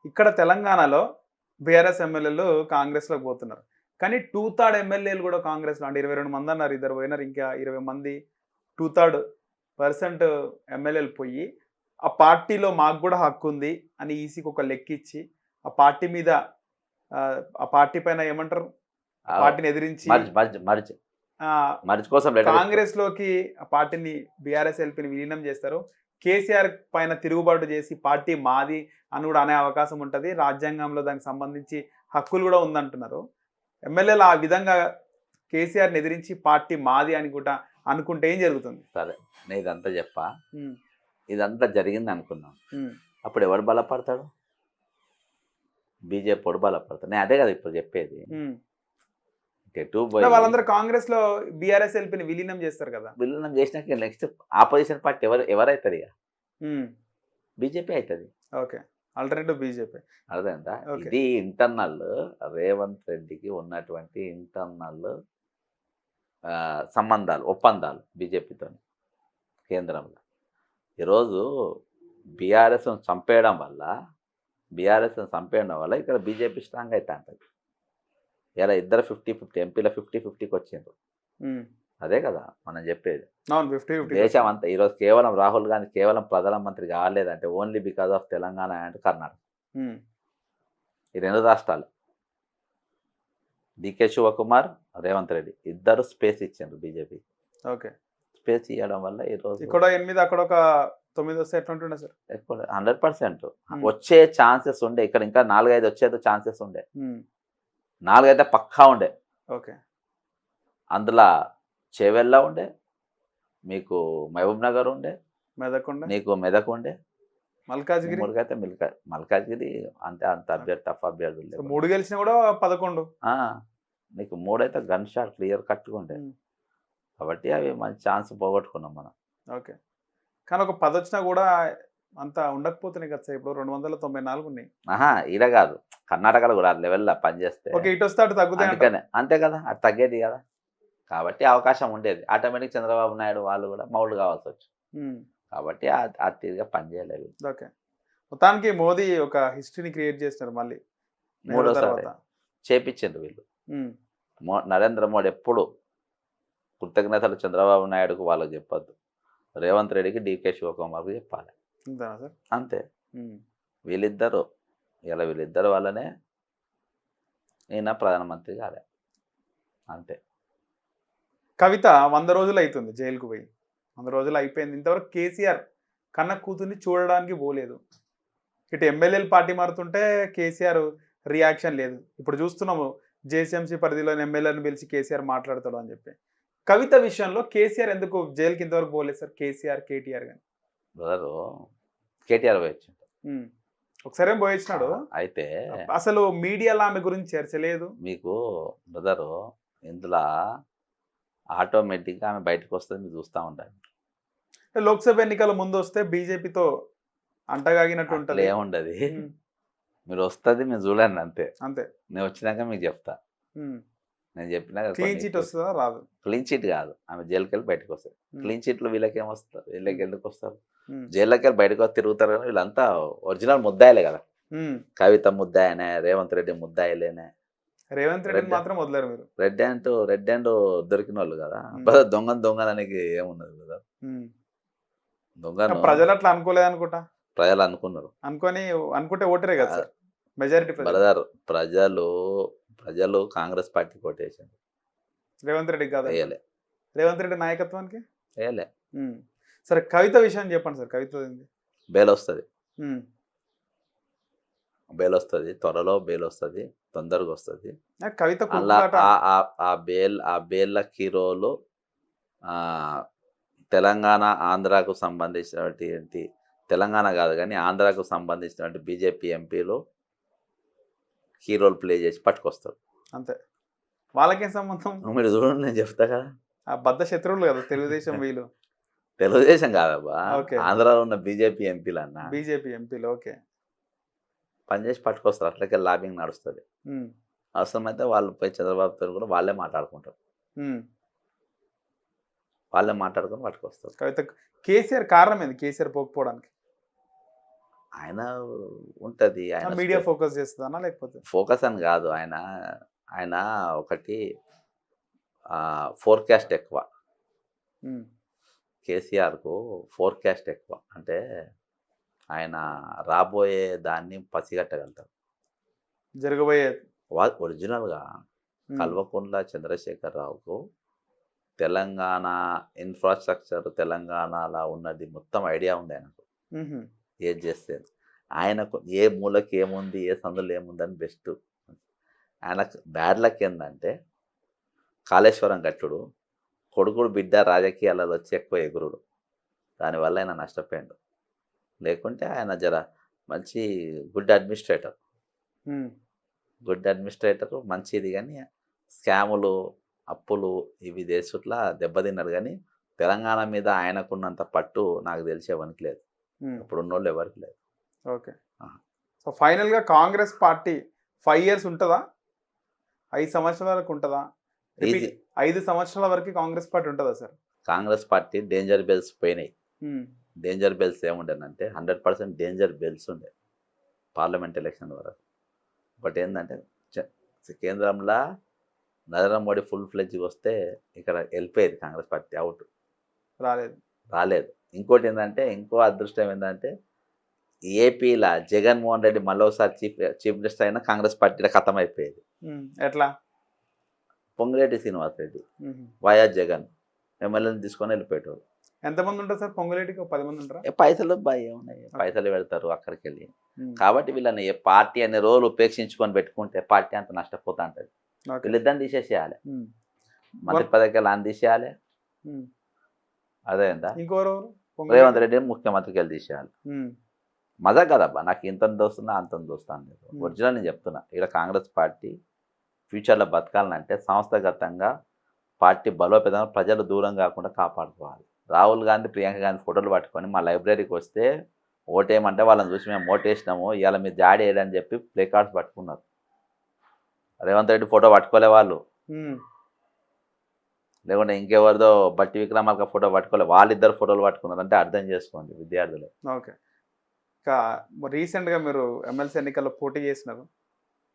ఇక్కడ తెలంగాణలో బీఆర్ఎస్ ఎమ్మెల్యేలు కాంగ్రెస్‌లోకి పోతున్నారు. కానీ 2/3 ఎమ్మెల్యేలు కూడా కాంగ్రెస్‌లో అంటే 22 మంది అన్నారు. ఇద్దరు పోయినారు. ఇంకా 20 మంది 2/3% ఎమ్మెల్యేలు పోయి, ఆ పార్టీలో మాకు కూడా హక్కుంది అని ఈసీకి ఒక లెక్కిచ్చి, ఆ పార్టీ మీద ఆ పార్టీ పైన ఏమంటారు? ఆ పార్టీని ఎదిరించి మర్జ్ మర్జ్ మర్జ్ ఆహ్, మర్జ్ కోసం లెటర్ పెట్టుకో. కాంగ్రెస్‌లోకి ఆ పార్టీని బీఆర్ఎస్ ఎల్‌పీని విలీనం చేస్తారు. కేసీఆర్ పైన తిరుగుబాటు చేసి పార్టీ మాది అని కూడా అనే అవకాశం ఉంటది. రాజ్యాంగంలో దానికి సంబంధించి హక్కులు కూడా ఉందంటున్నారు. ఎమ్మెల్యేలు ఆ విధంగా కేసీఆర్‌ని ఎదిరించి పార్టీ మాది అని కూడా అనుకుంటే ఏం జరుగుతుంది? సరే, నేను ఇదంతా చెప్పా. హ్మ్. ఇదంతా జరిగింది అనుకున్నాం. హ్మ్. అప్పుడు ఎవడు బలపడతాడు? బీజేపీ వాడు బలపడతాడు. నేను అదే కదా ఇప్పుడు చెప్పేది. హ్మ్. ఎటు అంటే పోయి వాళ్ళందరూ కాంగ్రెస్‌లో బీఆర్ఎస్ ఎల్‌పీని విలీనం చేస్తారు కదా! విలీనం చేసినాక నెక్స్ట్ ఆపోజిషన్ పార్టీ ఎవరైతుంది? ఇక హ్మ్. బీజేపీ అవుతుంది. ఓకే. Alternative BJP. అర్థమైందా? ఓకే. ఇది ఇంటర్నల్ రేవంత్ రెడ్డికి ఉన్నటువంటి ఇంటర్నల్ సంబంధాలు, ఒప్పందాలు బీజేపీతో కేంద్రంలో. ఈరోజు బీఆర్ఎస్ను చంపేయడం వల్ల ఇక్కడ బీజేపీ స్ట్రాంగ్ అవుతా ఉంటుంది. ఇలా ఇద్దరు 50-50 ఎంపీల 50-50కి వచ్చిండ్రు. హ్మ్. అదే కదా మనం చెప్పేది. అవును. 50-50 దేశం అంతా ఈరోజు కేవలం రాహుల్ గాంధీ కేవలం ప్రధానమంత్రి కాలేదంటే only because of Telangana and Karnataka. Hmm. ఈ రెండు రాష్ట్రాలు డికే శివకుమార్, రేవంత్ రెడ్డి ఇద్దరు స్పేస్ ఇచ్చిండ్రు బీజేపీ. ఓకే. స్పేస్ ఇవ్వడం వల్ల ఈరోజు ఇక్కడ 8 అక్కడ ఒక 9 వస్తే ఎట్లుంటుండే సార్? ఎక్కువ 100% హ్మ్. వచ్చే ఛాన్సెస్ ఉండే. ఇక్కడ ఇంకా 4-5 వచ్చేది ఛాన్సెస్ ఉండే. హ్మ్. 4 అయితే పక్కా ఉండే. ఓకే. అందులో చేవెళ్ళ ఉండే, మీకు మహబూబ్ నగర్ ఉండే, మెదకుండ, నీకు మెదక్ ఉండే, మల్కాజ్గిరి. ముమ్మడికైతే మల్కాజ్గిరి అంతే. అంత అభ్యర్థి టఫ్ అభ్యర్థులు సో లేవు. 3 గెలిచినా కూడా 11. నీకు 3 అయితే గన్ షాట్ క్లియర్ కట్గా ఉండే. హ్మ్. కాబట్టి అవి మంచి ఛాన్స్ పోగొట్టుకున్నాం మనం. ఓకే. కానీ ఒక 10 వచ్చినా కూడా అంత ఉండకపోతున్నాయి కదా సార్. ఇప్పుడు 294 ఉన్నాయి. ఈడ కాదు, కర్ణాటకలో కూడా ఆ లెవెల్లో పనిచేస్తే ఓకే. ఇటొస్తే అటు తగ్గుతాయి అంటారు. అందుకనే అంతే కదా, అది తగ్గేది కదా. కాబట్టి అవకాశం ఉండేది. ఆటోమేటిక్ చంద్రబాబు నాయుడు వాళ్ళు కూడా మౌల్డ్ కావాల్సి వచ్చు. హ్మ్. కాబట్టి ఆ తీరుగా పనిచేయలేదు. ఓకే. మొత్తానికి మోదీ ఒక హిస్టరీని క్రియేట్ చేసినారు మళ్ళీ. నెహ్రూ మూడోసారి తర్వాత. చేపించిండ్రు వీళ్ళు. హ్మ్. నరేంద్ర మోడీ ఎప్పుడు కృతజ్ఞతలు చంద్రబాబు నాయుడుకు వాళ్ళకి చెప్పొద్దు. రేవంత్ రెడ్డికి డీకే శివకుమార్కి చెప్పాలి. అంతేనా సార్? అంతే. హ్మ్. వీళ్ళిద్దరు వల్లనే ఈయన ప్రధానమంత్రి కాలే. అంతే. కవిత 100 రోజులు అయితుంది జైలుకు పోయి. 100 రోజులు అయిపోయింది. ఇంతవరకు కేసీఆర్ కన్న కూతుర్ని చూడడానికి పోలేదు. ఇటు ఎమ్మెల్యేలు పార్టీ మారుతుంటే కేసీఆర్ రియాక్షన్ లేదు. ఇప్పుడు చూస్తున్నాము జేసీఎంసీ పరిధిలోని ఎమ్మెల్యేలను పిలిచి కేసీఆర్ మాట్లాడతాడు అని చెప్పి. కవిత విషయంలో కేసీఆర్ ఎందుకు జైలుకి ఇంతవరకు పోలేదు సార్? కేసీఆర్, కేటీఆర్ గాని. బ్రదరు కేటీఆర్ పోయొచ్చు. హ్మ్. ఒకసారేం పోయొచ్చినాడు. అయితే అసలు మీడియాలో ఆమె గురించి చర్చ లేదు. మీకు బ్రదరు ఇందులో ఆటోమేటిక్గా ఆమె బయటకు వస్తుంది, మీరు చూస్తూ ఉండాలి. లోక్సభ ఎన్నికల ముందు వస్తే బీజేపీతో అంటగాగినట్టు అట్లా ఉంటది. ఏముండదు. హ్మ్. మీరు వస్తుంది, మీరు చూడండి అంతే. అంతే. నేను వచ్చినాక మీకు చెప్తా. హ్మ్. నేను చెప్పినాక క్లీన్ చిట్ వస్తుందా? రాదు. క్లీన్ చిట్ కాదు, ఆమె జైలుకి వెళ్ళి బయటకు వస్తారు. హ్మ్. క్లీన్ చిట్లు వీళ్ళకి ఏమొస్తారు? వీళ్ళకి ఎందుకు వస్తారు? హ్మ్. జైల్లోకి వెళ్ళి బయటకు వచ్చి తిరుగుతారు. కానీ వీళ్ళంతా ఒరిజినల్ ముద్దాయిలే కదా. హ్మ్. కవిత ముద్దాయనే, రేవంత్ రెడ్డి ముద్దాయిలేనే. రేవంత్ రెడ్డిని మాత్రం వదలరు మీరు. రెడ్ హ్యాండ్ దొరికిన వాళ్ళు కదా. హ్మ్. బ్రదర్ దొంగనికి ఏమున్నది బ్రదర్? హ్మ్. దొంగను ప్రజలు అట్లా అనుకోలేదు అనుకుంటా. ప్రజలు అనుకున్నారు. అనుకుంటే ఓటరే కదా సార్. మెజారిటీ ప్రజలు. బ్రదర్ ప్రజలు కాంగ్రెస్ పార్టీ కొట్టేసారు. రేవంత్ రెడ్డికి కాదు. వేయలే. రేవంత్ రెడ్డి నాయకత్వానికి. వేయలే. హ్మ్. సరే కవిత విషయం చెప్పండి సార్. కవిత ఏంది? బెయిల్ వస్తుంది. హ్మ్. బెయిల్ వస్తుంది, త్వరలో బెయిల్ వస్తుంది, తొందరగా వస్తుంది. కవిత అలా కుటుంబాట. ఆ బెయిల్ల హీరోలు తెలంగాణ, ఆంధ్రాకు సంబంధించినటువంటి, తెలంగాణ కాదు కానీ ఆంధ్రాకు సంబంధించినటువంటి బీజేపీ ఎంపీలు హీరోలు ప్లే చేసి పట్టుకొస్తారు. అంతే. వాళ్ళకేం సంబంధం? మీరు చూడండి, నేను చెప్తా కదా. ఆ బద్ధ శత్రువులు కదా తెలుగుదేశం వీళ్ళు. తెలుగుదేశం కాదబ్బా, ఓకే. ఆంధ్రాలో ఉన్న బీజేపీ ఎంపీలు అన్న బీజేపీ ఎంపీలు. ఓకే. పనిచేసి పట్టుకొస్తారు. అట్లకే లాబింగ్ నడుస్తుంది. హ్మ్. అవసరమైతే వాళ్ళు పోయి చంద్రబాబుతో కూడా వాళ్ళే మాట్లాడుకుంటారు. హ్మ్. వాళ్ళే మాట్లాడుకొని పట్టుకొస్తారు. కవిత కేసీఆర్ కారణం ఏంది కేసీఆర్ పోకపోవడానికి? ఆయన ఉంటుంది. ఆయన మీడియా ఫోకస్ చేస్తుందన్నా లేకపోతే ఫోకస్ అని కాదు. ఆయన ఆయన ఒకటి ఫోర్‌కాస్ట్ ఎక్కువ. ఉమ్, కేసీఆర్‌కు ఫోర్‌కాస్ట్ ఎక్కువ. అంటే ఆయన రాబోయే దాన్ని పసిగట్టగలుగుతాడు. జరగబోయే ఒరిజినల్‌గా ఉమ్, కల్వకుంట్ల చంద్రశేఖరరావుకు తెలంగాణ ఇన్‌ఫ్రాస్ట్రక్చర్ తెలంగాణలో ఉన్నది మొత్తం ఐడియా ఉంది ఆయనకు. ఉహుం, ఏది చేస్తే ఆయనకు ఏ మూలకి ఏముంది, ఏ సందులో ఏముందని బెస్ట్. ఆయనకు బ్యాడ్ లక్ ఏందంటే కాళేశ్వరం కట్టుడు, కొడుకుడు బిడ్డ రాజకీయాలలో వచ్చి ఎక్కువ ఎగురుడు. దానివల్ల ఆయన నష్టపోయిండు. లేకుంటే ఆయన మంచి గుడ్ అడ్మినిస్ట్రేటర్. ఉమ్, గుడ్ అడ్మినిస్ట్రేటర్ మంచిది కానీ స్కాములు, అప్పులు ఇవి చేసుట్లా దెబ్బతిన్నాడు. కానీ తెలంగాణ మీద ఆయనకున్నంత పట్టు నాకు తెలిసేవనికి లేదు. ఉమ్, ఇప్పుడున్నోళ్ళు ఎవరికి లేదు. ఓకే. ఆహా. సో ఫైనల్గా కాంగ్రెస్ పార్టీ 5 years ఉంటుందా? 5 సంవత్సరాల వరకు ఉంటుందా? ఈజీ. 5 సంవత్సరాల వరకు కాంగ్రెస్ పార్టీ ఉంటుందా sir? Congress party danger bells పోయినాయి. ఉమ్, డేంజర్ బెల్స్ ఏముండేనంటే 100% డేంజర్ బెల్స్ ఉండే పార్లమెంట్ ఎలక్షన్ వరకు. బట్ ఏంటంటే కేంద్రంలో నరేంద్ర మోడీ ఫుల్ ఫ్లెడ్జ్గా వస్తే ఇక్కడ వెళ్ళిపోయేది కాంగ్రెస్ పార్టీ అవుట్. రాలేదు. ఇంకోటి ఏంటంటే ఇంకో అదృష్టం ఏంటంటే ఏపీలో జగన్మోహన్ రెడ్డి మళ్ళీ ఒకసారి చీఫ్ మినిస్టర్ అయినా కాంగ్రెస్ పార్టీలో ఖతం అయిపోయేది. ఎట్లా? పొంగిరెడ్డి శ్రీనివాసరెడ్డి ఉహుం. వైఎస్ జగన్ ఎమ్మెల్యేని తీసుకొని వెళ్ళిపోయేటోడు. ఎంతమంది ఉంటారు సార్ పొంగులేటికి? 10 మంది ఉంటారా? పైసలు ఏమున్నాయి, పైసలు పెడతారు అక్కడికి వెళ్ళి. ఉమ్, కాబట్టి వీళ్ళని పార్టీ అనే రోజులు ఉపేక్షించుకొని పెట్టుకుంటే పార్టీ అంత నష్టపోతా ఉంటుంది. ఓకే. వీళ్ళిద్దరిని తీసేసేయాలి. ఉమ్, మంత్రి పదవికి లాని తీసేయాలి. ఉమ్. అదేందా ఇంకెవరు? రేవంత్ రెడ్డి ముఖ్యమంత్రికి వెళ్ళి తీసేయాలి. ఉమ్, మజా కదబ్బా. నాకు ఇంత దోస్తున్నా అంత దోస్తాను లేదు. Hmm. ఒరిజినల్ నేను చెప్తున్నా. ఇక్కడ కాంగ్రెస్ పార్టీ ఫ్యూచర్లో బతకాలంటే సంస్థాగతంగా పార్టీ బలోపేతంగా ప్రజలు దూరం కాకుండా కాపాడుకోవాలి. రాహుల్ గాంధీ, ప్రియాంక గాంధీ ఫోటోలు పట్టుకొని మా లైబ్రరీకి వస్తే ఓటేయమంటే వాళ్ళని చూసి మేము ఓటేసినాము, ఇవాళ మీరు జాడీ వేయడని చెప్పి ప్లే కార్డ్స్ పట్టుకున్నారు. రేవంత్ రెడ్డి ఫోటో పట్టుకోలే వాళ్ళు, ఉమ్, లేకుంటే ఇంకెవరిదో బట్టి విక్రమార్క ఫోటో పట్టుకోలే, వాళ్ళిద్దరు ఫోటోలు పట్టుకున్నారు. అంటే అర్థం చేసుకోండి విద్యార్థులు. ఓకే. ఇంకా రీసెంట్గా మీరు ఎమ్మెల్సీ ఎన్నికల్లో పోటీ చేసినారు.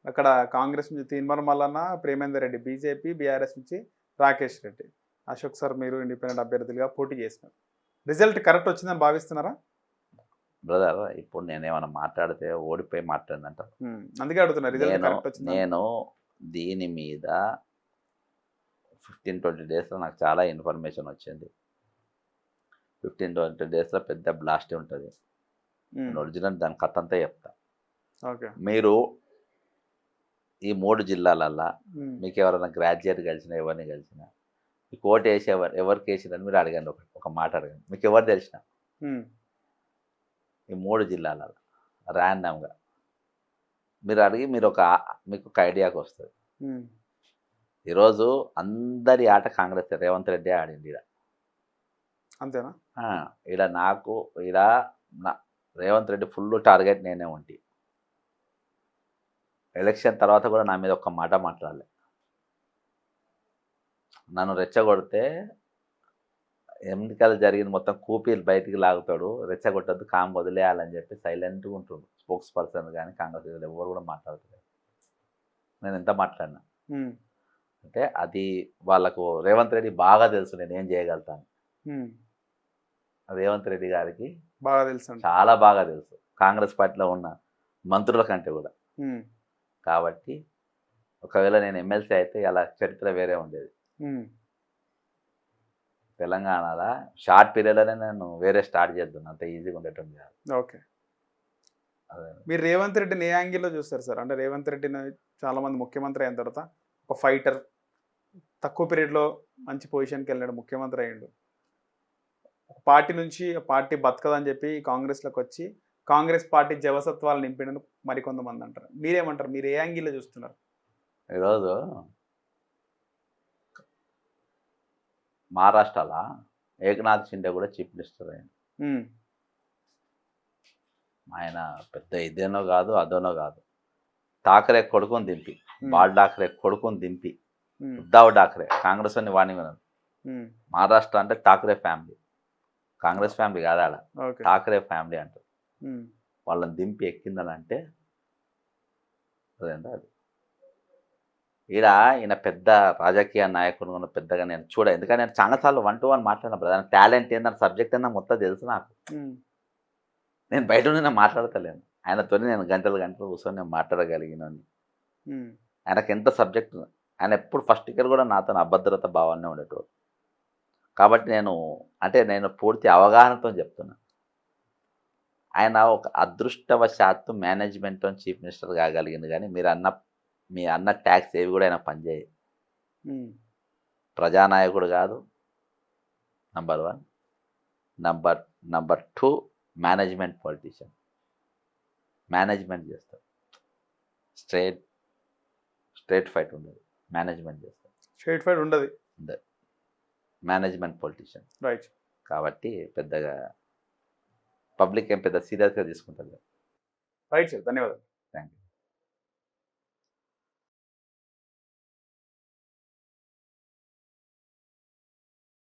అక్కడ కాంగ్రెస్ నుంచి తీన్మార్ మల్లన్న, ప్రేమేందర్ రెడ్డి, బీజేపీ బీఆర్ఎస్ నుంచి రాకేష్ రెడ్డి, అశోక్ సార్ మీరు ఇండిపెండెంట్ అభ్యర్థులుగా పోటీ చేసినారు. రిజల్ట్ కరెక్ట్ వచ్చిందని భావిస్తున్నారా? బ్రదర్, ఇప్పుడు నేనేమైనా మాట్లాడితే ఓడిపోయి మాట్లాడిందంట. అందుకే అడుగుతున్నా, రిజల్ట్ కరెక్ట్ వచ్చింది. నేను దీని మీద 15-20 డేస్లో నాకు చాలా ఇన్ఫర్మేషన్ వచ్చింది. 15-20 డేస్లో పెద్ద బ్లాస్ట్ ఉంటుంది. నేను ఒరిజినల్ దాని కథ అంతా చెప్తా. ఓకే. మీరు ఈ 3 జిల్లాలల్లో మీకు ఎవరైనా గ్రాడ్యుయేట్ కలిసినా, ఎవరిని కలిసినా మీకు ఓటు వేసి ఎవరికి వేసిరని మీరు అడగండి. ఒక మాట అడగండి. మీకు ఎవరు తెలిసిన ఈ 3 జిల్లాలలో ర్యాండమ్గా మీరు అడిగి మీకు ఒక ఐడియాకి వస్తుంది. ఈరోజు అందరి ఆట కాంగ్రెస్. రేవంత్ రెడ్డి ఆడింది ఈడ. అంతేనా? ఈడ నాకు రేవంత్ రెడ్డి ఫుల్ టార్గెట్ నేనే ఉంటి. ఎలక్షన్ తర్వాత కూడా నా మీద ఒక్క మాట మాట్లాడలే. నన్ను రెచ్చగొడితే ఎన్నికలు జరిగింది మొత్తం కూపీలు బయటికి లాగుతాడు, రెచ్చగొట్టద్దు, కామ్ వదిలేయాలని చెప్పి సైలెంట్గా ఉంటుండు. స్పోక్స్ పర్సన్ కానీ కాంగ్రెస్ ఎవరు కూడా మాట్లాడుతున్నారు. నేను ఎంత మాట్లాడినా అంటే అది వాళ్ళకు రేవంత్ రెడ్డి బాగా తెలుసు నేను ఏం చేయగలుగుతాను. రేవంత్ రెడ్డి గారికి బాగా తెలుసు, చాలా బాగా తెలుసు, కాంగ్రెస్ పార్టీలో ఉన్న మంత్రుల కంటే కూడా. కాబట్టి ఒకవేళ నేను ఎమ్మెల్సీ అయితే అలా చరిత్ర వేరే ఉండేది. తెలంగాణలో షార్ట్ పీరియడ్లోనే నేను వేరే స్టార్ట్ చేద్దాను, అంత ఈజీగా ఉండేటం కాదు. ఓకే. మీరు రేవంత్ రెడ్డిని ఏ యాంగిల్లో చూస్తారు సార్? అంటే రేవంత్ రెడ్డిని చాలామంది ముఖ్యమంత్రి అయిన తర్వాత ఒక ఫైటర్, తక్కువ పీరియడ్లో మంచి పొజిషన్కి వెళ్ళాడు, ముఖ్యమంత్రి అయ్యాడు. పార్టీ నుంచి పార్టీ బతకదని చెప్పి కాంగ్రెస్లోకి వచ్చి కాంగ్రెస్ పార్టీ జవసత్వాలు నింపిన మరికొంతమంది అంటారు. మీరేమంటారు? మీరు ఏ యాంగిల్లో చూస్తున్నారు? ఈరోజు మహారాష్ట్రలో ఏకనాథ్ షిండే కూడా చీఫ్ మినిస్టర్ అయ్యాడు. ఆయన పెద్ద ఇదేనో కాదు అదోనో కాదు. ఠాకరే కొడుకుని దింపి, బాల్ ఠాకరే కొడుకుని దింపి, ఉద్ధవ్ ఠాకరే కాంగ్రెస్ అని వాణి వినదు. మహారాష్ట్ర అంటే ఠాకరే ఫ్యామిలీ, కాంగ్రెస్ ఫ్యామిలీ కాదు ఆడ, ఠాకరే ఫ్యామిలీ అంటారు. వాళ్ళని దింపి ఎక్కిందాలంటే అదేంటో అది ఈయన పెద్ద రాజకీయ నాయకుడు ఉన్న పెద్దగా నేను ఎందుకంటే నేను చాలాసార్లు 1-to-1 మాట్లాడిన బ్రదర్ టాలెంట్ ఏందని సబ్జెక్ట్ ఏందని మొత్తం తెలుసు నాకు. నేను బయట ఉండి నేను మాట్లాడతలేను. ఆయనతో నేను గంటలు గంటలు కూర్చొని నేను మాట్లాడగలిగినాను. ఆయనకి ఎంత సబ్జెక్ట్ ఆయన ఎప్పుడు ఫస్ట్ ఇయర్ కూడా నాతో అభద్రత భావాలనే ఉండేటోడు. కాబట్టి నేను పూర్తి అవగాహనతో చెప్తున్నా. ఆయన ఒక అదృష్టవశాత్తు మేనేజ్మెంట్తో చీఫ్ మినిస్టర్ కాగలిగింది, కానీ మీ అన్న ట్యాక్స్ ఏవి కూడా ఆయన పనిచేయవు. ప్రజానాయకుడు కాదు number 1. Number 2 management politician. Management చేస్తాడు. స్ట్రేట్ ఫైట్ ఉండదు. మేనేజ్మెంట్ చేస్తాడు. స్ట్రేట్ ఫైట్ ఉండదు. Management politician. రైట్. కాబట్టి పెద్దగా పబ్లిక్ ఏం పెద్ద సీరియస్గా తీసుకుంటారు. రైట్ సార్, ధన్యవాదాలు.